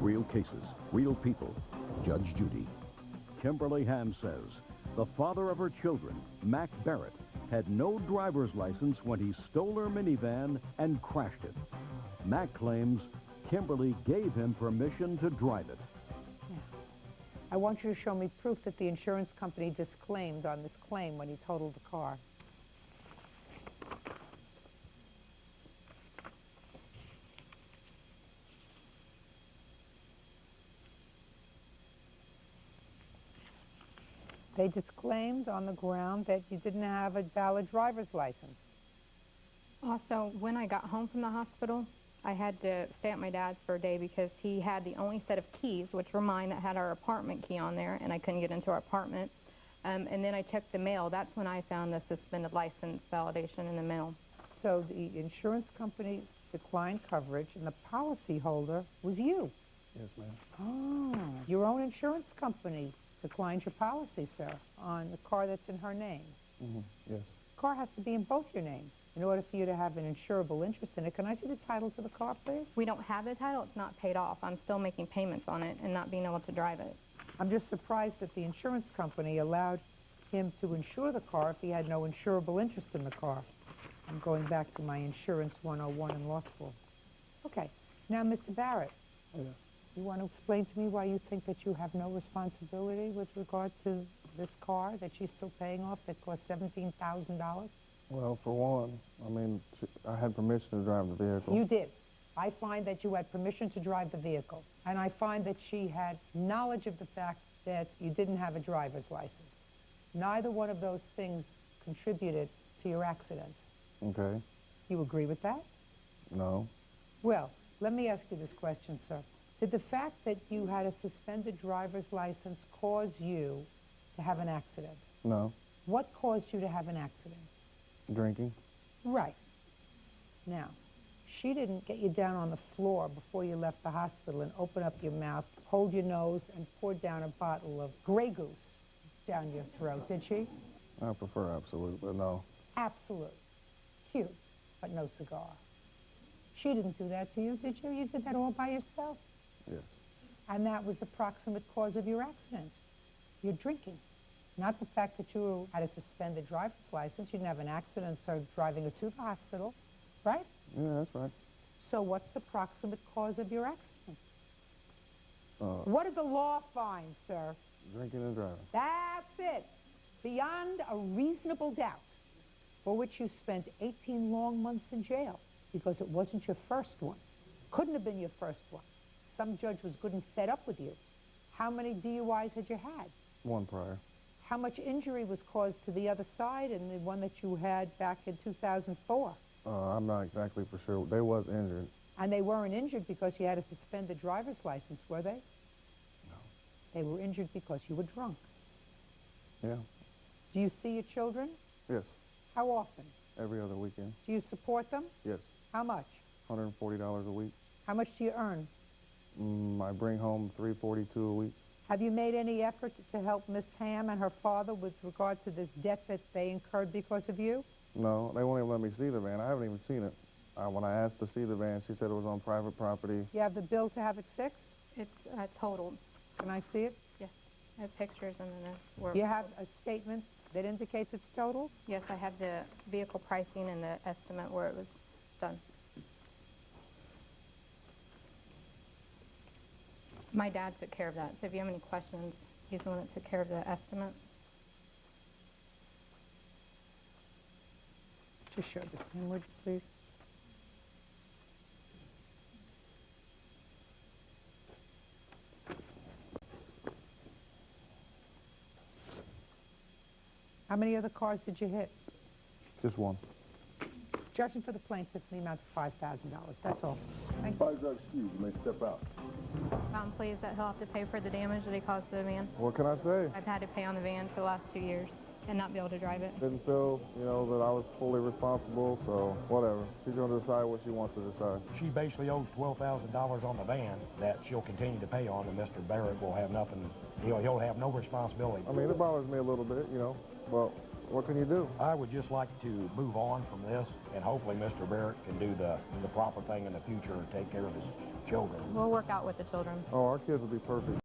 Real cases, real people. Judge Judy. Kimberly Ham says the father of her children, Mac Barrett, had no driver's license when he stole her minivan and crashed it. Mac claims Kimberly gave him permission to drive it. Yeah. I want you to show me proof that the insurance company disclaimed on this claim when he totaled the car. They disclaimed on the ground that you didn't have a valid driver's license. Also, when I got home from the hospital, I had to stay at my dad's for a day because he had the only set of keys, which were mine, that had our apartment key on there, and I couldn't get into our apartment. And then I checked the mail. That's when I found the suspended license validation in the mail. So the insurance company declined coverage, and the policyholder was you. Yes, ma'am. Oh, your own insurance company declined your policy, sir, on the car that's in her name. Mm-hmm. Yes. The car has to be in both your names in order for you to have an insurable interest in it. Can I see the title to the car, please? We don't have the title. It's not paid off. I'm still making payments on it and not being able to drive it. I'm just surprised that the insurance company allowed him to insure the car if he had no insurable interest in the car. I'm going back to my Insurance 101 in law school. Okay. Now, Mr. Barrett, Yeah. you want to explain to me why you think that you have no responsibility with regard to this car that she's still paying off that cost $17,000? Well, for one, I mean, I had permission to drive the vehicle. You did. I find that you had permission to drive the vehicle. And I find that she had knowledge of the fact that you didn't have a driver's license. Neither one of those things contributed to your accident. Okay. You agree with that? No. Well, let me ask you this question, sir. Did the fact that you had a suspended driver's license cause you to have an accident? No. What caused you to have an accident? Drinking. Right. Now, she didn't get you down on the floor before you left the hospital and open up your mouth, hold your nose, and pour down a bottle of Grey Goose down your throat, did she? I prefer Absolute, but no. Absolute. Cute, but no cigar. She didn't do that to you, did you? You did that all by yourself? Yes. And that was the proximate cause of your accident. Your drinking. Not the fact that you had a suspended driver's license. You didn't have an accident, so driving her to the hospital, right? Yeah, that's right. So what's the proximate cause of your accident? What did the law find, sir? Drinking and driving. That's it. Beyond a reasonable doubt, for which you spent 18 long months in jail, because it wasn't your first one. Couldn't have been your first one. Some judge was good and fed up with you. How many DUIs had you had? One prior. How much injury was caused to the other side in the one that you had back in 2004? I'm not exactly for sure. They was injured. And they weren't injured because you had a suspended driver's license, were they? No. They were injured because you were drunk. Yeah. Do you see your children? Yes. How often? Every other weekend. Do you support them? Yes. How much? $140 a week. How much do you earn? I bring home $342 a week. Have you made any effort to help Miss Ham and her father with regard to this debt that they incurred because of you? No, they won't even let me see the van. I haven't even seen it. When I asked to see the van, she said it was on private property. You have the bill to have it fixed? It's totaled. Can I see it? Yes. I have pictures and then You have a statement that indicates it's totaled? Yes, I have the vehicle pricing and the estimate where it was done. My dad took care of that, so if you have any questions, he's the one that took care of the estimate. Just show this to him, would you please? How many other cars did you hit? Just one. Judging for the plaintiff in the amount of $5,000. That's all. Thank you. 5 drugs excused. You may step out. I'm pleased that he'll have to pay for the damage that he caused to the van. What can I say? I've had to pay on the van for the last 2 years and not be able to drive it. Didn't feel, that I was fully responsible, so whatever. She's going to decide what she wants to decide. She basically owes $12,000 on the van that she'll continue to pay on, and Mr. Barrett will have nothing, he'll have no responsibility. I mean, it bothers me a little bit, but What can you do? I would just like to move on from this, and hopefully Mr. Barrett can do the proper thing in the future and take care of his children. We'll work out with the children. Oh, our kids will be perfect.